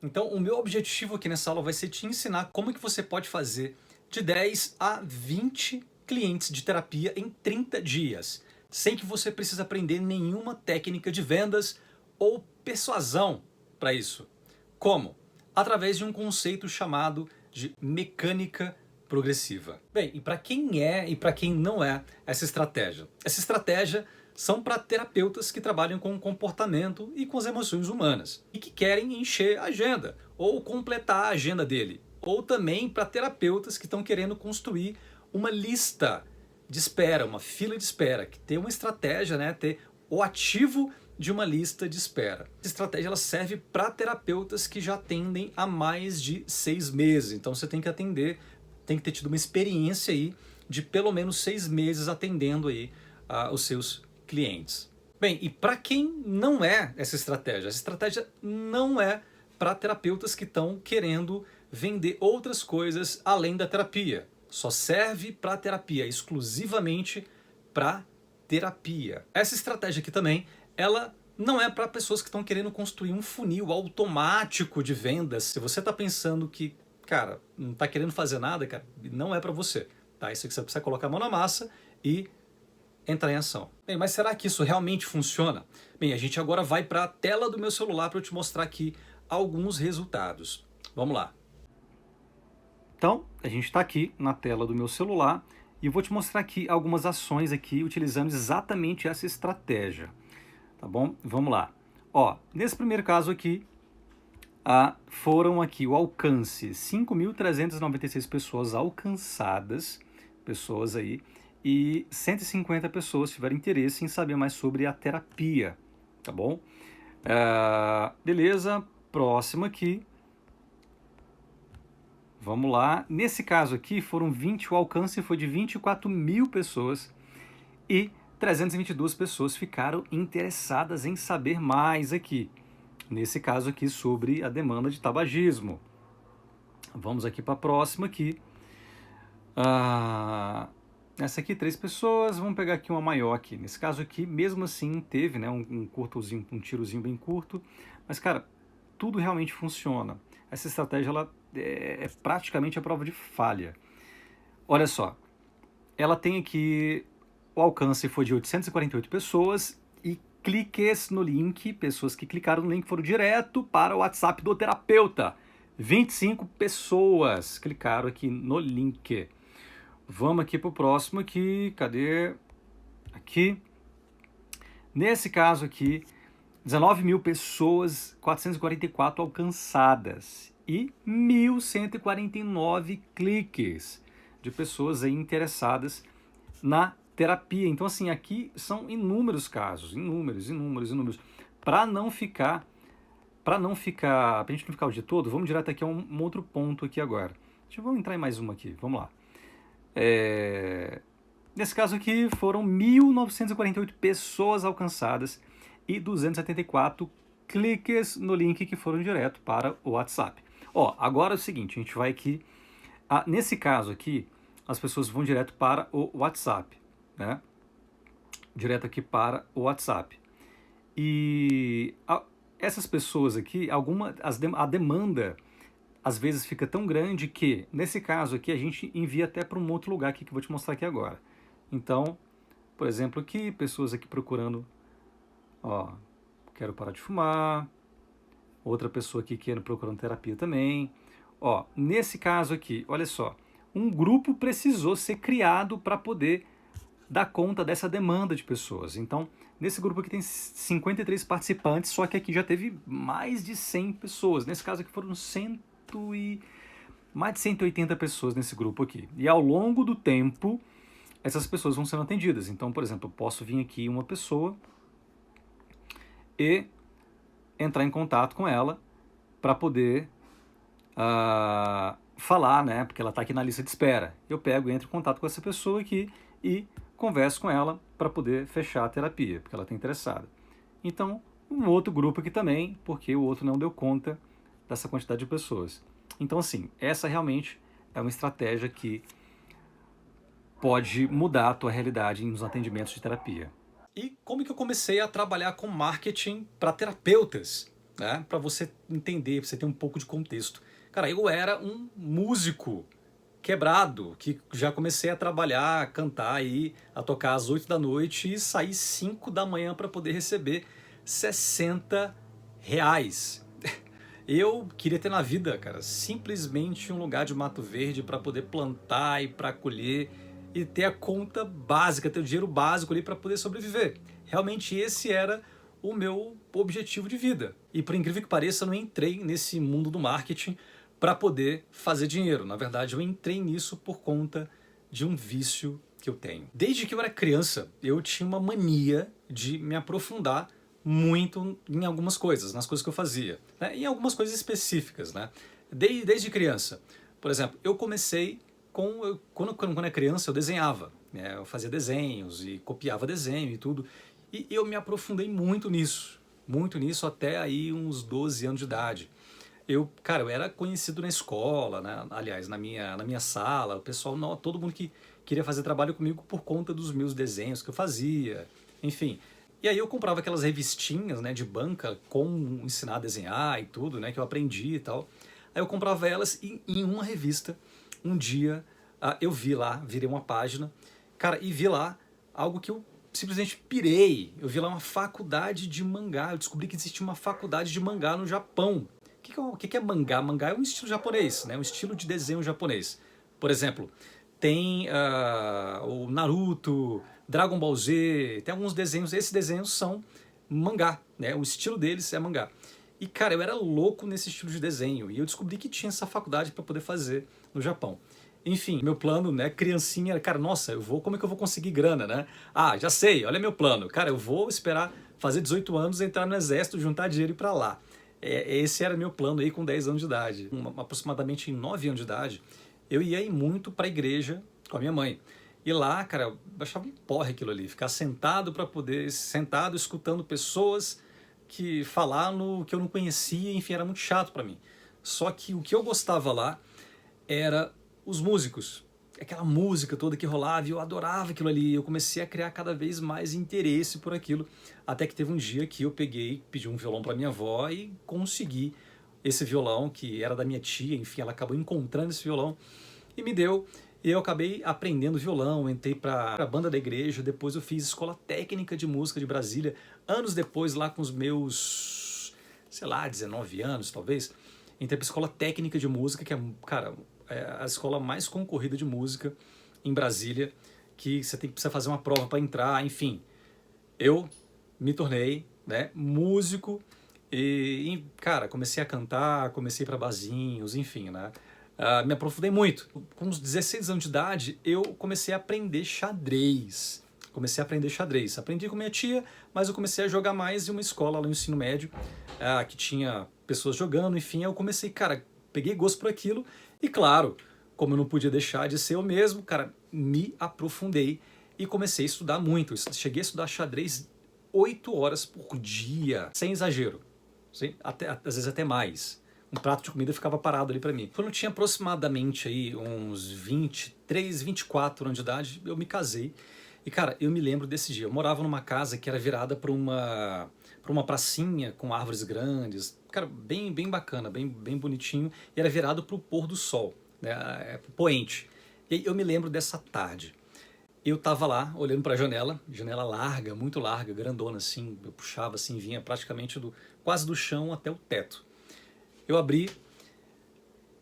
Então, o meu objetivo aqui nessa aula vai ser te ensinar como que você pode fazer de 10 a 20 clientes de terapia em 30 dias, sem que você precise aprender nenhuma técnica de vendas ou persuasão para isso. Como? Através de um conceito chamado de mecânica progressiva. Bem, e para quem é e para quem não é essa estratégia? Essa estratégia são para terapeutas que trabalham com o comportamento e com as emoções humanas e que querem encher a agenda ou completar a agenda dele. Ou também para terapeutas que estão querendo construir uma lista de espera, uma fila de espera, que tem uma estratégia, né, ter o ativo de uma lista de espera. Essa estratégia ela serve para terapeutas que já atendem há mais de 6 meses. Então você tem que atender, tem que ter tido uma experiência aí de pelo menos 6 meses atendendo aí os seus clientes. Bem, e para quem não é essa estratégia não é para terapeutas que estão querendo vender outras coisas além da terapia. Só serve para terapia, exclusivamente para terapia. Essa estratégia aqui também, ela não é para pessoas que estão querendo construir um funil automático de vendas. Se você está pensando que, cara, não está querendo fazer nada, cara, não é para você. Tá? Isso aqui você precisa colocar a mão na massa e entrar em ação. Bem, mas será que isso realmente funciona? Bem, a gente agora vai para a tela do meu celular para eu te mostrar aqui alguns resultados. Vamos lá. Então, a gente está aqui na tela do meu celular e eu vou te mostrar aqui algumas ações aqui utilizando exatamente essa estratégia. Tá bom? Vamos lá. Ó, nesse primeiro caso aqui, foram aqui o alcance, 5.396 pessoas alcançadas, pessoas aí, e 150 pessoas tiveram interesse em saber mais sobre a terapia, tá bom? Beleza, próximo aqui. Vamos lá. Nesse caso aqui, o alcance foi de 24 mil pessoas e 322 pessoas ficaram interessadas em saber mais aqui. Nesse caso aqui, sobre a demanda de tabagismo. Vamos aqui para a próxima aqui. Essa aqui, 3 pessoas, vamos pegar aqui uma maior aqui. Nesse caso aqui, mesmo assim, teve, né, um tirozinho bem curto. Mas, cara, tudo realmente funciona. Essa estratégia, ela é praticamente a prova de falha. Olha só, ela tem aqui, o alcance foi de 848 pessoas e cliques no link, pessoas que clicaram no link foram direto para o WhatsApp do terapeuta. 25 pessoas clicaram aqui no link. Vamos aqui para o próximo aqui, cadê? Aqui. Nesse caso aqui, 19 mil pessoas, 444 alcançadas e 1.149 cliques de pessoas aí interessadas na terapia. Então, assim, aqui são inúmeros casos, inúmeros. Para não ficar, pra gente não ficar o dia todo, vamos direto aqui a um outro ponto aqui agora. Vamos entrar em mais uma aqui, vamos lá. Nesse caso aqui foram 1.948 pessoas alcançadas e 274 cliques no link que foram direto para o WhatsApp. Ó, agora é o seguinte, a gente vai aqui, nesse caso aqui, as pessoas vão direto para o WhatsApp, né? Direto aqui para o WhatsApp. E essas pessoas aqui, a demanda às vezes fica tão grande que, nesse caso aqui, a gente envia até para um outro lugar aqui que eu vou te mostrar aqui agora. Então, por exemplo, aqui, pessoas aqui procurando, ó, quero parar de fumar, outra pessoa aqui procurando terapia também. Ó, nesse caso aqui, olha só, um grupo precisou ser criado para poder dar conta dessa demanda de pessoas. Então, nesse grupo aqui tem 53 participantes, só que aqui já teve mais de 100 pessoas. Nesse caso aqui foram mais de 180 pessoas nesse grupo aqui. E ao longo do tempo, essas pessoas vão sendo atendidas. Então, por exemplo, eu posso vir aqui uma pessoa e entrar em contato com ela para poder falar, né? Porque ela está aqui na lista de espera. Eu pego e entro em contato com essa pessoa aqui e converso com ela para poder fechar a terapia, porque ela está interessada. Então, um outro grupo aqui também, porque o outro não deu conta dessa quantidade de pessoas. Então, assim, essa realmente é uma estratégia que pode mudar a tua realidade nos atendimentos de terapia. E como que eu comecei a trabalhar com marketing para terapeutas? né? Para você entender, para você ter um pouco de contexto. Cara, eu era um músico quebrado, que já comecei a trabalhar, a cantar aí, a tocar às 8 da noite e sair 5 da manhã para poder receber R$ 60. Eu queria ter na vida, cara, simplesmente um lugar de mato verde para poder plantar e para colher e ter a conta básica, ter o dinheiro básico ali para poder sobreviver. Realmente esse era o meu objetivo de vida. E por incrível que pareça, eu não entrei nesse mundo do marketing para poder fazer dinheiro. Na verdade, eu entrei nisso por conta de um vício que eu tenho. Desde que eu era criança, eu tinha uma mania de me aprofundar muito em algumas coisas, nas coisas que eu fazia, né? Em algumas coisas específicas, né? Desde criança. Por exemplo, eu comecei quando era criança eu desenhava, né? Eu fazia desenhos e copiava desenho e tudo, e eu me aprofundei muito nisso até aí uns 12 anos de idade. Cara, eu era conhecido na escola, né? Aliás, na minha sala, o pessoal, todo mundo que queria fazer trabalho comigo por conta dos meus desenhos que eu fazia, enfim. E aí eu comprava aquelas revistinhas, né, de banca com ensinar a desenhar e tudo, né, que eu aprendi e tal. Aí eu comprava elas e em uma revista, um dia, eu vi lá, virei uma página, cara, e vi lá algo que eu simplesmente pirei. Eu vi lá uma faculdade de mangá, eu descobri que existia uma faculdade de mangá no Japão. O que é mangá? Mangá é um estilo japonês, né, um estilo de desenho japonês. Por exemplo, tem o Naruto, Dragon Ball Z, tem alguns desenhos, esses desenhos são mangá, né? O estilo deles é mangá. E cara, eu era louco nesse estilo de desenho e eu descobri que tinha essa faculdade para poder fazer no Japão. Enfim, meu plano, né, criancinha, cara, nossa, como é que eu vou conseguir grana, né? Ah, já sei, olha meu plano. Cara, eu vou esperar fazer 18 anos, entrar no exército, juntar dinheiro e ir pra lá. Esse era meu plano aí com 10 anos de idade. Aproximadamente em 9 anos de idade, eu ia ir muito pra igreja com a minha mãe. E lá, cara, eu achava um porre aquilo ali, ficar sentado escutando pessoas que falavam que eu não conhecia, enfim, era muito chato pra mim. Só que o que eu gostava lá era os músicos, aquela música toda que rolava, e eu adorava aquilo ali, eu comecei a criar cada vez mais interesse por aquilo, até que teve um dia que eu pedi um violão pra minha avó e consegui esse violão, que era da minha tia, enfim, ela acabou encontrando esse violão e me deu. E eu acabei aprendendo violão, entrei para a banda da igreja, depois eu fiz escola técnica de música de Brasília, anos depois, lá com os meus, sei lá, 19 anos talvez, entrei para escola técnica de música, que é, cara, é a escola mais concorrida de música em Brasília, que você precisa fazer uma prova para entrar, enfim. Eu me tornei, né, músico cara, comecei a cantar, comecei para barzinhos, enfim, né? Me aprofundei muito. Com uns 16 anos de idade, eu comecei a aprender xadrez. Aprendi com minha tia, mas eu comecei a jogar mais em uma escola lá no ensino médio, que tinha pessoas jogando, enfim. Eu comecei, cara, peguei gosto por aquilo. E claro, como eu não podia deixar de ser eu mesmo, cara, me aprofundei e comecei a estudar muito. Eu cheguei a estudar xadrez 8 horas por dia, sem exagero. Às vezes até mais. Um prato de comida ficava parado ali pra mim. Quando eu tinha aproximadamente aí uns 23, 24 anos de idade, eu me casei. E cara, eu me lembro desse dia. Eu morava numa casa que era virada pra uma pracinha com árvores grandes. Cara, bem, bem bacana, bem, bem bonitinho. E era virado pro pôr do sol, né? Pro poente. E aí eu me lembro dessa tarde. Eu tava lá, olhando pra janela larga, muito larga, grandona assim. Eu puxava assim, vinha praticamente quase do chão até o teto. Eu abri,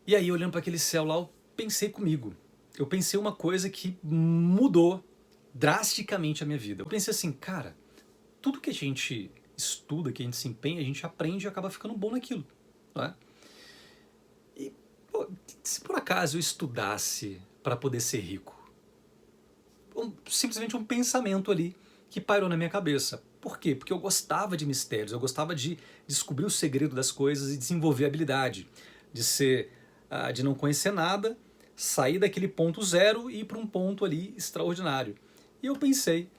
e aí olhando para aquele céu lá, eu pensei comigo. Eu pensei uma coisa que mudou drasticamente a minha vida. Eu pensei assim, cara, tudo que a gente estuda, que a gente se empenha, a gente aprende e acaba ficando bom naquilo, não é? E pô, se por acaso eu estudasse para poder ser rico, simplesmente um pensamento ali que pairou na minha cabeça. Por quê? Porque eu gostava de mistérios, eu gostava de descobrir o segredo das coisas e desenvolver habilidade, de não conhecer nada, sair daquele ponto zero e ir para um ponto ali extraordinário. E eu pensei,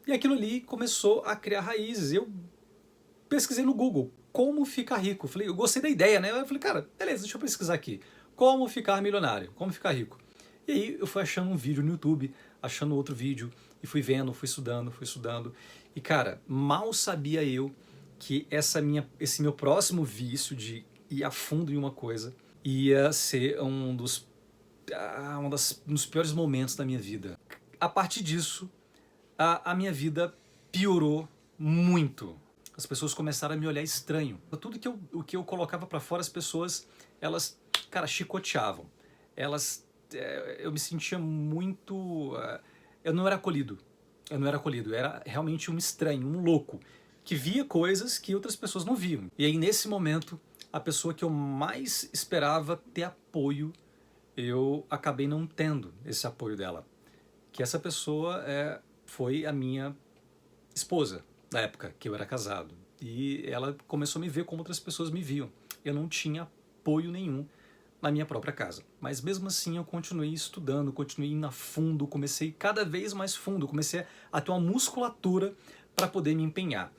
e aquilo ali começou a criar raízes. Eu pesquisei no Google, como ficar rico. Eu gostei da ideia, né? Eu falei, cara, beleza, deixa eu pesquisar aqui. Como ficar milionário, como ficar rico. E aí eu fui achando um vídeo no YouTube, achando outro vídeo, e fui vendo, fui estudando. E cara, mal sabia eu que esse meu próximo vício de ir a fundo em uma coisa ia ser um dos piores momentos da minha vida. A partir disso, a minha vida piorou muito. As pessoas começaram a me olhar estranho. Tudo o que eu colocava para fora, as pessoas, elas, cara, chicoteavam. Eu me sentia muito... eu não era acolhido. Eu não era acolhido. Eu era realmente um estranho, um louco, que via coisas que outras pessoas não viam. E aí, nesse momento, a pessoa que eu mais esperava ter apoio, eu acabei não tendo esse apoio dela. Que essa pessoa foi a minha esposa, na época que eu era casado. E ela começou a me ver como outras pessoas me viam. Eu não tinha apoio nenhum na minha própria casa. Mas mesmo assim eu continuei estudando, continuei indo a fundo, comecei cada vez mais fundo, comecei a ter uma musculatura para poder me empenhar.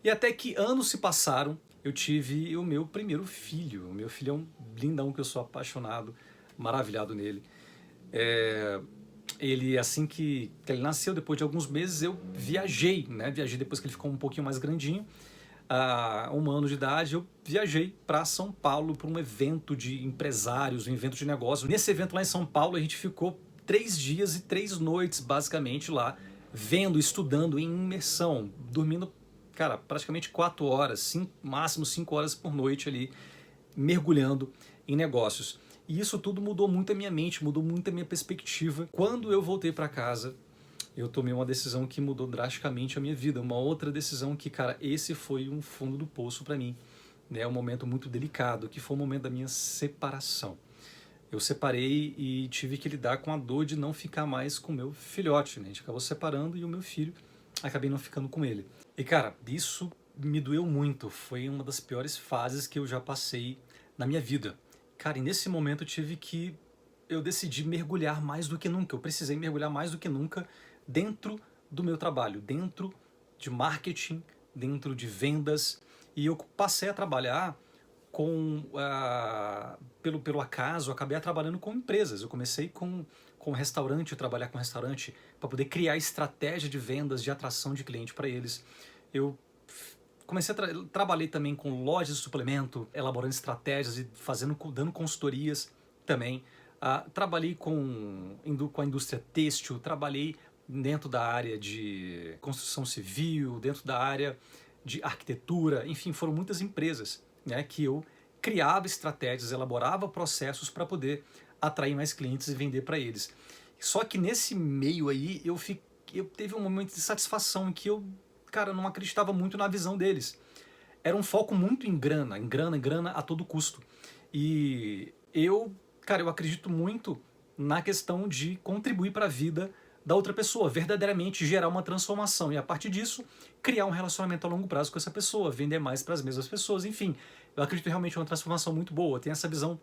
E até que anos se passaram, eu tive o meu primeiro filho. O meu filho é um lindão que eu sou apaixonado, maravilhado nele. Ele, assim que ele nasceu, depois de alguns meses, eu viajei, né? Viajei depois que ele ficou um pouquinho mais grandinho, 1 ano de idade, eu viajei para São Paulo para um evento de empresários, um evento de negócios. Nesse evento lá em São Paulo, a gente ficou 3 dias e 3 noites, basicamente, lá, vendo, estudando, em imersão, dormindo, cara, praticamente 4 horas, máximo 5 horas por noite ali, mergulhando em negócios. E isso tudo mudou muito a minha mente, mudou muito a minha perspectiva. Quando eu voltei para casa, eu tomei uma decisão que mudou drasticamente a minha vida. Uma outra decisão que, cara, esse foi um fundo do poço para mim, né? Um momento muito delicado, que foi o momento da minha separação. Eu separei e tive que lidar com a dor de não ficar mais com o meu filhote, né? A gente acabou separando e o meu filho, acabei não ficando com ele. E, cara, isso me doeu muito. Foi uma das piores fases que eu já passei na minha vida. Cara, e nesse momento eu decidi mergulhar mais do que nunca. Eu precisei mergulhar mais do que nunca dentro do meu trabalho, dentro de marketing, dentro de vendas. E eu passei a trabalhar pelo acaso, eu acabei trabalhando com empresas. Eu comecei com restaurante, trabalhar com restaurante, para poder criar estratégia de vendas, de atração de cliente para eles. Eu trabalhei também com lojas de suplemento, elaborando estratégias e dando consultorias também. Trabalhei com a indústria têxtil, trabalhei dentro da área de construção civil, dentro da área de arquitetura, enfim, foram muitas empresas, né, que eu criava estratégias, elaborava processos para poder atrair mais clientes e vender para eles. Só que nesse meio aí eu teve um momento de satisfação em que eu, cara, não acreditava muito na visão deles. Era um foco muito em grana a todo custo. E eu acredito muito na questão de contribuir para a vida da outra pessoa, verdadeiramente gerar uma transformação. E a partir disso, criar um relacionamento a longo prazo com essa pessoa, vender mais para as mesmas pessoas, enfim. Eu acredito realmente em uma transformação muito boa. Tem essa visão,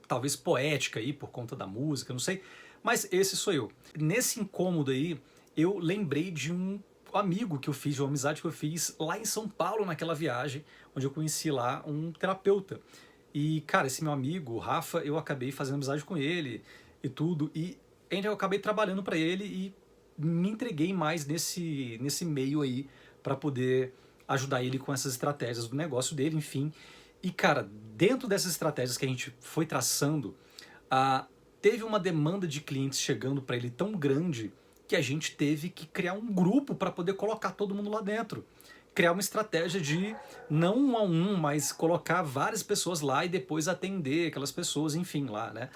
talvez poética aí, por conta da música, não sei. Mas esse sou eu. Nesse incômodo aí, eu lembrei de um amigo que eu fiz, de uma amizade que eu fiz lá em São Paulo, naquela viagem, onde eu conheci lá um terapeuta. E, cara, esse meu amigo, o Rafa, eu acabei fazendo amizade com ele e tudo, e eu acabei trabalhando para ele e me entreguei mais nesse meio aí para poder ajudar ele com essas estratégias do negócio dele, enfim. E, cara, dentro dessas estratégias que a gente foi traçando, teve uma demanda de clientes chegando para ele tão grande que a gente teve que criar um grupo para poder colocar todo mundo lá dentro. Criar uma estratégia de não 1 a 1, mas colocar várias pessoas lá e depois atender aquelas pessoas, enfim, lá, né?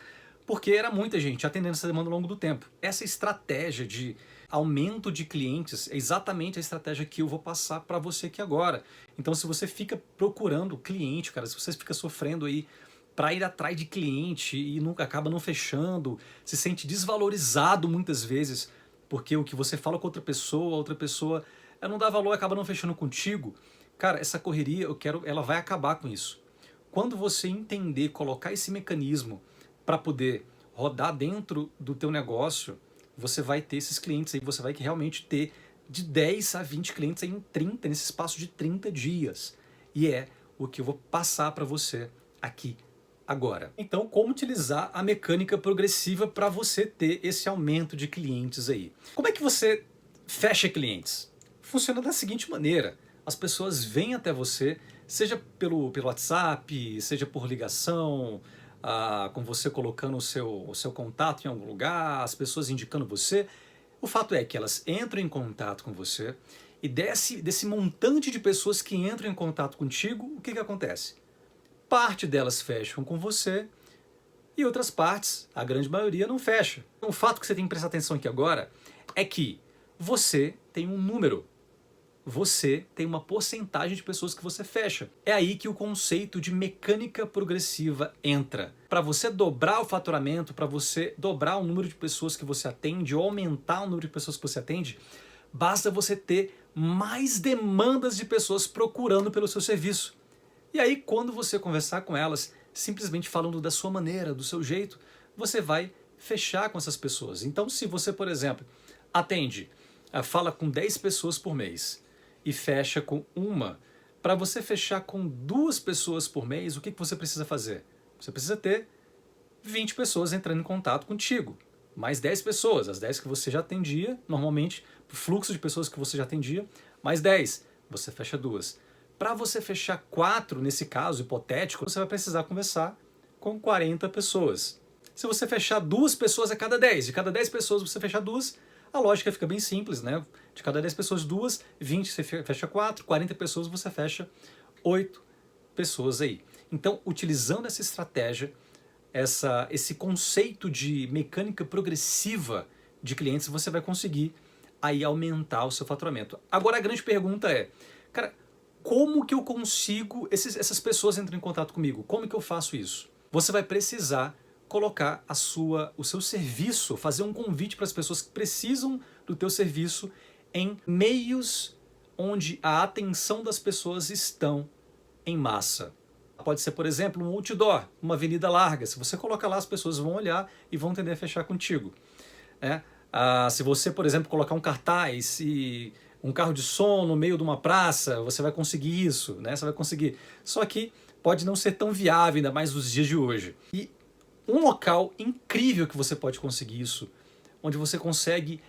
Porque era muita gente atendendo essa demanda ao longo do tempo. Essa estratégia de aumento de clientes é exatamente a estratégia que eu vou passar para você aqui agora. Então, se você fica procurando cliente, cara, se você fica sofrendo aí para ir atrás de cliente e nunca acaba não fechando, se sente desvalorizado muitas vezes, porque o que você fala com outra pessoa, a outra pessoa não dá valor, acaba não fechando contigo. Cara, essa correria, ela vai acabar com isso. Quando você entender, colocar esse mecanismo para poder rodar dentro do teu negócio, você vai ter esses clientes aí, você vai realmente ter de 10 a 20 clientes aí nesse espaço de 30 dias. E é o que eu vou passar para você aqui agora. Então, como utilizar a mecânica progressiva para você ter esse aumento de clientes aí? Como é que você fecha clientes? Funciona da seguinte maneira. As pessoas vêm até você, seja pelo WhatsApp, seja por ligação, com você colocando o seu contato em algum lugar, as pessoas indicando você. O fato é que elas entram em contato com você e desse montante de pessoas que entram em contato contigo, o que acontece? Parte delas fecham com você e outras partes, a grande maioria, não fecha. O fato que você tem que prestar atenção aqui agora é que você tem um número. Você tem uma porcentagem de pessoas que você fecha. É aí que o conceito de mecânica progressiva entra. Para você dobrar o faturamento, para você dobrar o número de pessoas que você atende ou aumentar o número de pessoas que você atende, basta você ter mais demandas de pessoas procurando pelo seu serviço. E aí, quando você conversar com elas, simplesmente falando da sua maneira, do seu jeito, você vai fechar com essas pessoas. Então, se você, por exemplo, fala com 10 pessoas por mês e fecha com uma, para você fechar com 2 pessoas por mês, o que você precisa fazer? Você precisa ter 20 pessoas entrando em contato contigo, mais 10 pessoas, as 10 que você já atendia, normalmente, o fluxo de pessoas que você já atendia, mais 10, você fecha 2. Para você fechar 4, nesse caso hipotético, você vai precisar conversar com 40 pessoas. Se você fechar 2 pessoas a cada 10, de cada 10 pessoas você fechar 2, a lógica fica bem simples, né? De cada 10 pessoas, 2, 20 você fecha 4, 40 pessoas você fecha 8 pessoas aí. Então, utilizando essa estratégia, esse conceito de mecânica progressiva de clientes, você vai conseguir aí aumentar o seu faturamento. Agora a grande pergunta é, cara, como que eu consigo, essas pessoas entram em contato comigo, como que eu faço isso? Você vai precisar colocar o seu serviço, fazer um convite para as pessoas que precisam do teu serviço em meios onde a atenção das pessoas estão em massa. Pode ser, por exemplo, um outdoor, uma avenida larga. Se você coloca lá, as pessoas vão olhar e vão tender a fechar contigo. Se você, por exemplo, colocar um cartaz e um carro de som no meio de uma praça, você vai conseguir isso, né? Você vai conseguir. Só que pode não ser tão viável, ainda mais nos dias de hoje. E um local incrível que você pode conseguir isso, onde você consegue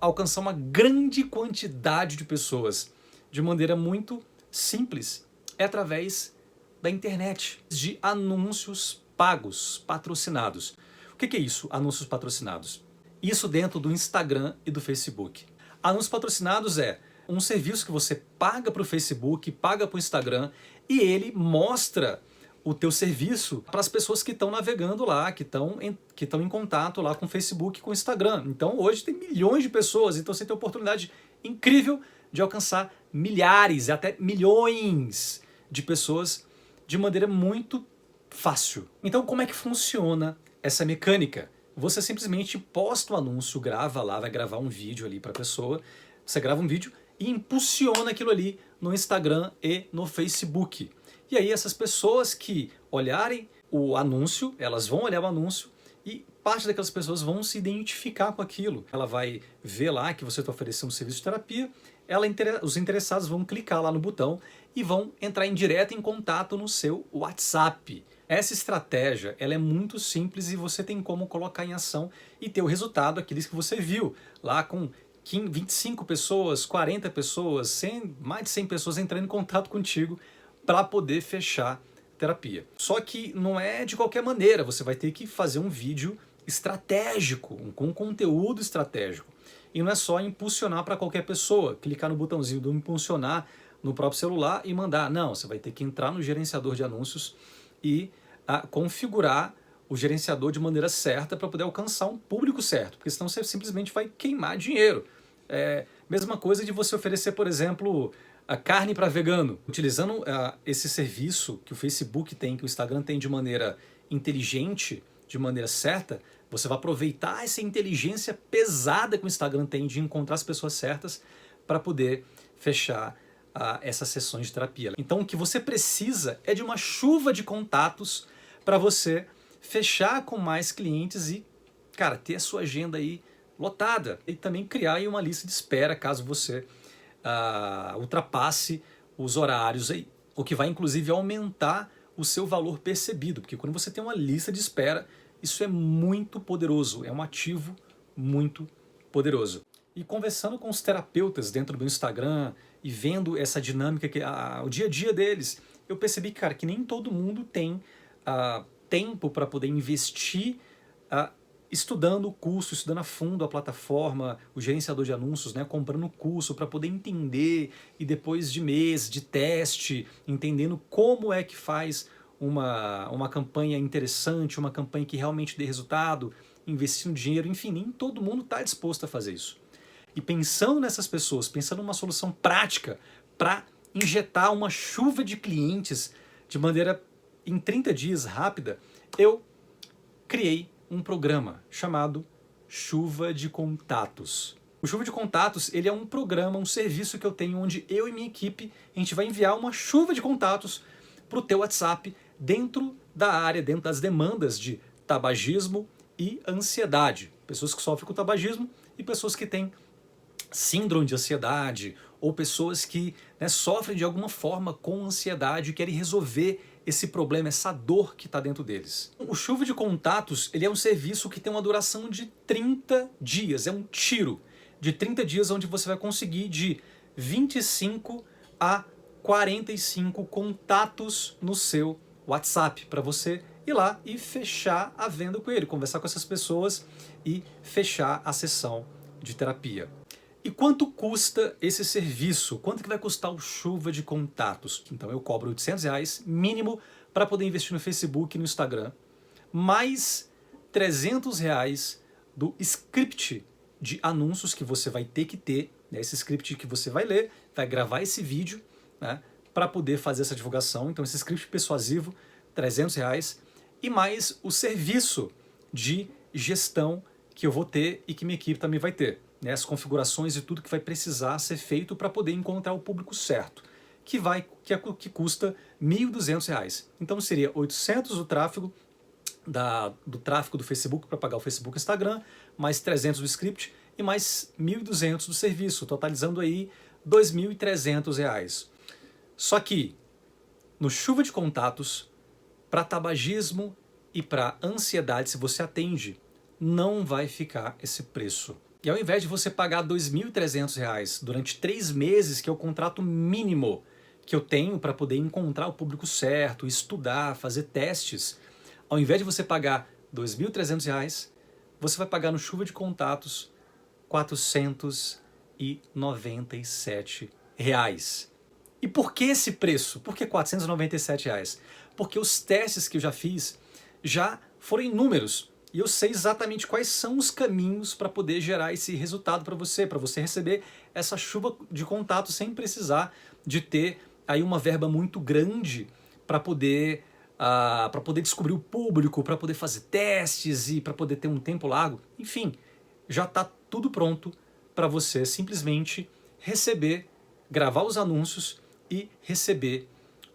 alcançar uma grande quantidade de pessoas de maneira muito simples, é através da internet, de anúncios pagos, patrocinados. O que é isso, anúncios patrocinados? Isso dentro do Instagram e do Facebook. Anúncios patrocinados é um serviço que você paga para o Facebook, paga para o Instagram e ele mostra o teu serviço para as pessoas que estão navegando lá, que estão em contato lá com o Facebook e com o Instagram. Então hoje tem milhões de pessoas, então você tem a oportunidade incrível de alcançar milhares, até milhões de pessoas de maneira muito fácil. Então como é que funciona essa mecânica? Você simplesmente posta o anúncio, grava lá, vai gravar um vídeo ali para a pessoa, você grava um vídeo e impulsiona aquilo ali no Instagram e no Facebook. E aí essas pessoas que olharem o anúncio, elas vão olhar o anúncio e parte daquelas pessoas vão se identificar com aquilo. Ela vai ver lá que você está oferecendo um serviço de terapia, os interessados vão clicar lá no botão e vão entrar direto em contato no seu WhatsApp. Essa estratégia ela é muito simples e você tem como colocar em ação e ter o resultado aqueles que você viu lá com 25 pessoas, 40 pessoas, 100, mais de 100 pessoas entrando em contato contigo para poder fechar terapia. Só que não é de qualquer maneira, você vai ter que fazer um vídeo estratégico, com conteúdo estratégico. E não é só impulsionar para qualquer pessoa, clicar no botãozinho do impulsionar no próprio celular e mandar. Não, você vai ter que entrar no gerenciador de anúncios e configurar o gerenciador de maneira certa para poder alcançar um público certo, porque senão você simplesmente vai queimar dinheiro. Mesma coisa de você oferecer, por exemplo, a carne para vegano. Utilizando esse serviço que o Facebook tem, que o Instagram tem de maneira inteligente, de maneira certa, você vai aproveitar essa inteligência pesada que o Instagram tem de encontrar as pessoas certas para poder fechar essas sessões de terapia. Então o que você precisa é de uma chuva de contatos para você fechar com mais clientes e, cara, ter a sua agenda aí lotada. E também criar aí uma lista de espera caso você ultrapasse os horários aí. O que vai inclusive aumentar o seu valor percebido, porque quando você tem uma lista de espera, isso é muito poderoso, é um ativo muito poderoso. E conversando com os terapeutas dentro do Instagram e vendo essa dinâmica, o dia a dia deles, eu percebi, cara, que nem todo mundo tem tempo para poder investir estudando o curso, estudando a fundo a plataforma, o gerenciador de anúncios, né, comprando o curso para poder entender e depois de mês de teste, entendendo como é que faz uma campanha interessante, uma campanha que realmente dê resultado, investindo dinheiro, enfim, nem todo mundo está disposto a fazer isso. E pensando nessas pessoas, pensando numa solução prática para injetar uma chuva de clientes de maneira em 30 dias rápida, eu criei um programa chamado Chuva de Contatos. O Chuva de Contatos, ele é um programa, um serviço que eu tenho onde eu e minha equipe, a gente vai enviar uma chuva de contatos para o teu WhatsApp dentro da área, dentro das demandas de tabagismo e ansiedade. Pessoas que sofrem com tabagismo e pessoas que têm síndrome de ansiedade ou pessoas que, né, sofrem de alguma forma com ansiedade e querem resolver esse problema, essa dor que está dentro deles. O Chuva de Contatos, ele é um serviço que tem uma duração de 30 dias, é um tiro de 30 dias onde você vai conseguir de 25 a 45 contatos no seu WhatsApp para você ir lá e fechar a venda com ele, conversar com essas pessoas e fechar a sessão de terapia. E quanto custa esse serviço? Quanto que vai custar o Chuva de Contatos? Então eu cobro R$800 mínimo para poder investir no Facebook e no Instagram, mais R$300 do script de anúncios que você vai ter que ter, né? Esse script que você vai ler, vai gravar esse vídeo, né, para poder fazer essa divulgação. Então esse script persuasivo, R$300, e mais o serviço de gestão que eu vou ter e que minha equipe também vai ter. As configurações e tudo que vai precisar ser feito para poder encontrar o público certo, que custa R$1.200. Então seria 800 do tráfego do Facebook para pagar o Facebook e Instagram, mais 300 do script e mais 1.200 do serviço, totalizando aí R$2.300. Só que no Chuva de Contatos, para tabagismo e para ansiedade, se você atende, não vai ficar esse preço. E ao invés de você pagar R$2.300 durante 3 meses, que é o contrato mínimo que eu tenho para poder encontrar o público certo, estudar, fazer testes, ao invés de você pagar R$2.300, você vai pagar no Chuva de Contatos R$497. E por que esse preço? Por que R$497? Porque os testes que eu já fiz já foram inúmeros. E eu sei exatamente quais são os caminhos para poder gerar esse resultado para você receber essa chuva de contato sem precisar de ter aí uma verba muito grande para poder descobrir o público, para poder fazer testes e para poder ter um tempo largo. Enfim, já está tudo pronto para você simplesmente receber, gravar os anúncios e receber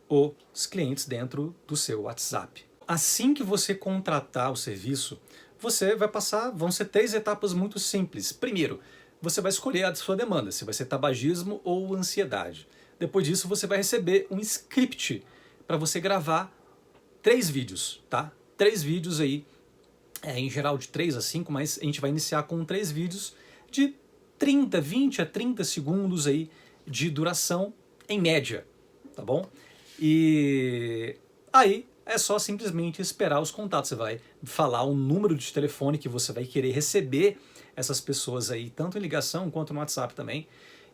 os clientes dentro do seu WhatsApp. Assim que você contratar o serviço, você vai passar, vão ser 3 etapas muito simples. Primeiro, você vai escolher a sua demanda, se vai ser tabagismo ou ansiedade. Depois disso, você vai receber um script para você gravar 3 vídeos, tá? 3 vídeos aí, em geral de 3 a 5, mas a gente vai iniciar com 3 vídeos de 20 a 30 segundos aí de duração em média, tá bom? E aí é só simplesmente esperar os contatos. Você vai falar o número de telefone que você vai querer receber essas pessoas aí, tanto em ligação quanto no WhatsApp também.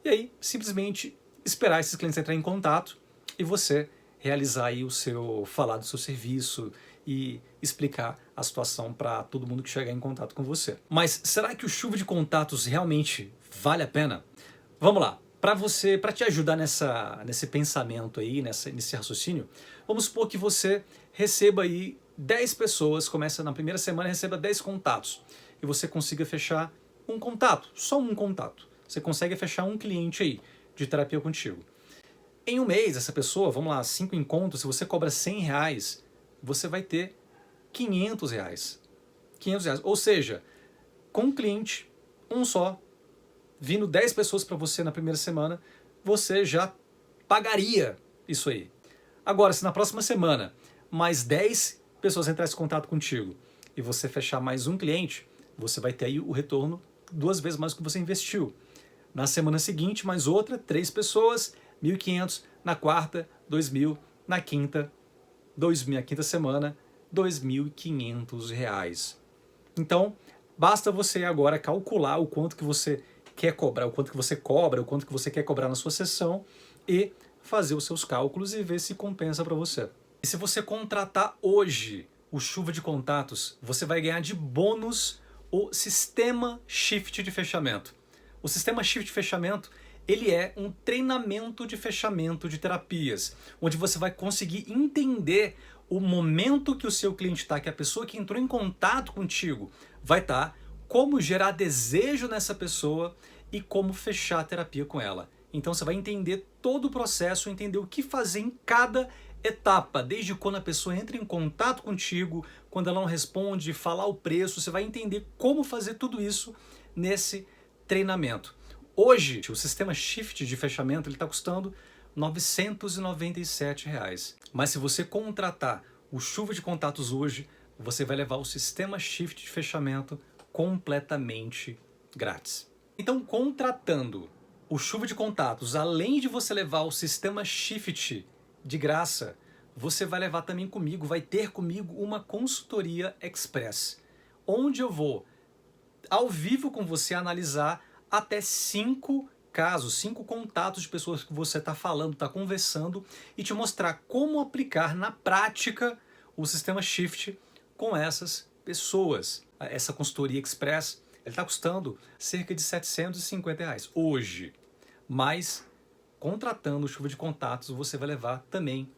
E aí, simplesmente esperar esses clientes entrarem em contato e você realizar aí falar do seu serviço e explicar a situação para todo mundo que chegar em contato com você. Mas será que o Chuva de Contatos realmente vale a pena? Vamos lá. Para te ajudar nesse pensamento aí, nesse raciocínio, vamos supor que você receba aí 10 pessoas, começa na primeira semana, receba 10 contatos, e você consiga fechar um contato, só um contato. Você consegue fechar um cliente aí de terapia contigo. Em um mês, essa pessoa, vamos lá, 5 encontros, se você cobra R$100, você vai ter R$500. R$500. Ou seja, com um cliente, um só, vindo 10 pessoas para você na primeira semana, você já pagaria isso aí. Agora, se na próxima semana mais 10 pessoas entrarem em contato contigo e você fechar mais um cliente, você vai ter aí o retorno 2 vezes mais do que você investiu. Na semana seguinte, mais outra, 3 pessoas, 1.500. Na quarta, 2.000. Na quinta, 2.000. Na quinta semana, R$2.500. Então, basta você agora calcular o quanto que você quer cobrar, o quanto que você cobra, o quanto que você quer cobrar na sua sessão e fazer os seus cálculos e ver se compensa para você. E se você contratar hoje o Chuva de Contatos, você vai ganhar de bônus o Sistema Shift de Fechamento. O Sistema Shift de Fechamento, ele é um treinamento de fechamento de terapias, onde você vai conseguir entender o momento que o seu cliente está, que a pessoa que entrou em contato contigo vai estar, como gerar desejo nessa pessoa e como fechar a terapia com ela. Então você vai entender todo o processo, entender o que fazer em cada etapa, desde quando a pessoa entra em contato contigo, quando ela não responde, falar o preço, você vai entender como fazer tudo isso nesse treinamento. Hoje, o sistema Shift de fechamento está custando R$ 997. Mas se você contratar o Chuva de Contatos hoje, você vai levar o sistema Shift de fechamento completamente grátis. Então, contratando o Chuva de Contatos, além de você levar o sistema Shift de graça, você vai levar também comigo, vai ter comigo uma consultoria express, onde eu vou, ao vivo com você, analisar até 5 casos, 5 contatos de pessoas que você está falando, está conversando, e te mostrar como aplicar na prática o sistema Shift com essas pessoas. Essa consultoria express, ele está custando cerca de R$750 hoje, mas contratando o Chuva de Contatos você vai levar também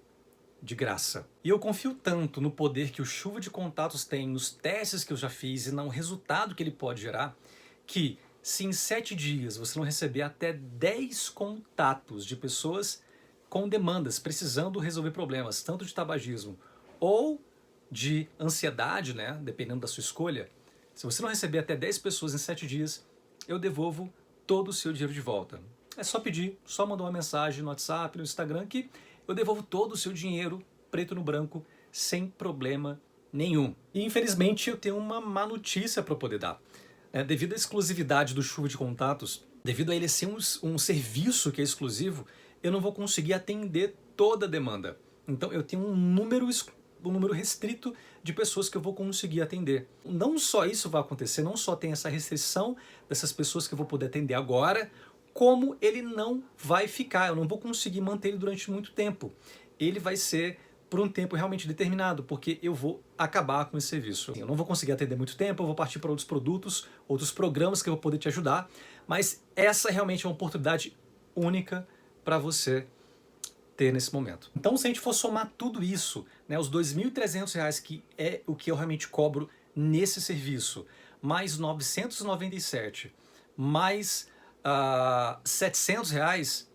de graça. E eu confio tanto no poder que o Chuva de Contatos tem, nos testes que eu já fiz e no resultado que ele pode gerar, que se em 7 dias você não receber até 10 contatos de pessoas com demandas, precisando resolver problemas, tanto de tabagismo ou de ansiedade, né, dependendo da sua escolha, se você não receber até 10 pessoas em 7 dias, eu devolvo todo o seu dinheiro de volta. É só pedir, só mandar uma mensagem no WhatsApp, no Instagram, que eu devolvo todo o seu dinheiro, preto no branco, sem problema nenhum. E infelizmente eu tenho uma má notícia para poder dar. Devido à exclusividade do Chuva de Contatos, devido a ele ser um serviço que é exclusivo, eu não vou conseguir atender toda a demanda. Então eu tenho um número restrito de pessoas que eu vou conseguir atender. Não só isso vai acontecer, não só tem essa restrição dessas pessoas que eu vou poder atender agora, como ele não vai ficar, eu não vou conseguir manter ele durante muito tempo. Ele vai ser por um tempo realmente determinado, porque eu vou acabar com esse serviço. Eu não vou conseguir atender muito tempo, eu vou partir para outros produtos, outros programas que eu vou poder te ajudar, mas essa realmente é uma oportunidade única para você ter nesse momento. Então, se a gente for somar tudo isso, né, os R$2.300 que é o que eu realmente cobro nesse serviço, mais 997, mais R$700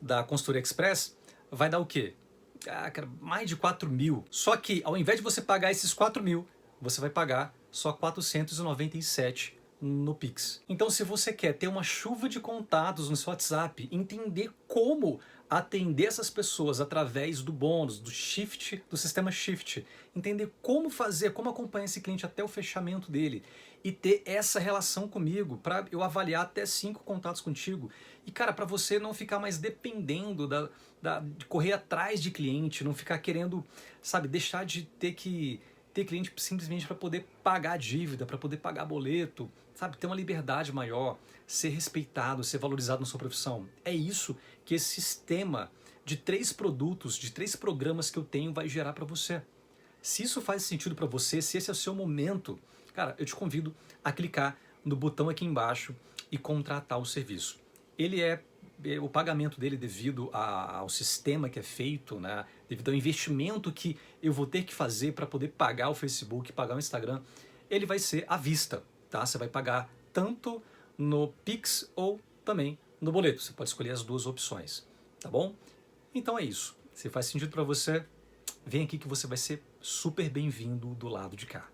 da consultoria express, vai dar o quê? Cara, mais de 4.000. Só que ao invés de você pagar esses 4.000, você vai pagar só 497 no Pix. Então, se você quer ter uma chuva de contatos no seu WhatsApp, entender como atender essas pessoas através do bônus, do Shift, do sistema Shift, entender como fazer, como acompanhar esse cliente até o fechamento dele e ter essa relação comigo para eu avaliar até 5 contatos contigo. E cara, para você não ficar mais dependendo de correr atrás de cliente, não ficar querendo, sabe, deixar de ter cliente simplesmente para poder pagar a dívida, para poder pagar boleto, sabe, ter uma liberdade maior, ser respeitado, ser valorizado na sua profissão. É isso que esse sistema de 3 produtos, de 3 programas que eu tenho vai gerar para você. Se isso faz sentido para você, se esse é o seu momento, cara, eu te convido a clicar no botão aqui embaixo e contratar o serviço. O pagamento dele devido ao sistema que é feito, né, devido ao investimento que eu vou ter que fazer para poder pagar o Facebook, pagar o Instagram, ele vai ser à vista, tá? Você vai pagar tanto no Pix ou também no boleto. Você pode escolher as 2 opções, tá bom? Então é isso. Se faz sentido para você, vem aqui que você vai ser super bem-vindo do lado de cá.